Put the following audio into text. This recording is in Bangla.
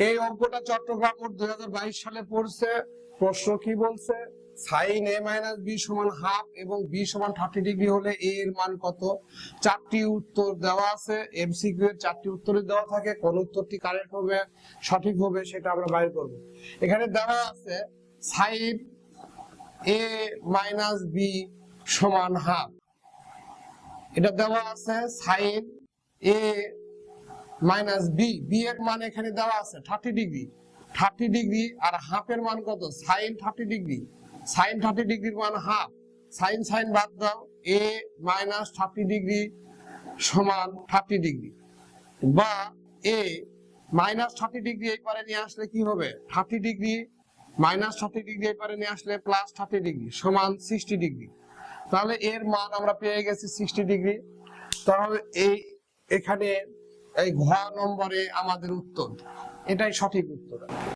এই অঙ্কটা চট্টগ্রাম বোর্ড 2022 সালে পড়ছে। প্রশ্ন কি বলছে? sin a - b সমান হাফ এবং b সমান 30 ডিগ্রি হলে a এর মান কত? চারটি উত্তর দেওয়া আছে, এমসিকিউ এর চারটি উত্তরই দেওয়া থাকে, কোন উত্তরটি কারেক্ট হবে, সঠিক হবে সেটা আমরা বাইর করব। এখানে দেওয়া আছে sin a - b সমান হাফ, এটা দেওয়া আছে sin a - b এর মান এখানে দেওয়া আছে 30 ডিগ্রি, 30 ডিগ্রি আর হাফের মান কত? sin 30 ডিগ্রি, sin 30 ডিগ্রির মান হাফ, sin বাদ দাও, a - 30 ডিগ্রি সমান 30 ডিগ্রি, বা a - 30 ডিগ্রি এই পারে নিয়ে আসলে কি হবে? 30 ডিগ্রি - 30 ডিগ্রি এই পারে নিয়ে আসলে প্লাস 30 ডিগ্রি সমান 60 ডিগ্রি। তাহলে এর মান আমরা পেয়ে গেছি 60 ডিগ্রি। তাহলে এখানে এই ঘ নম্বরে আমাদের উত্তর, এটাই সঠিক উত্তর।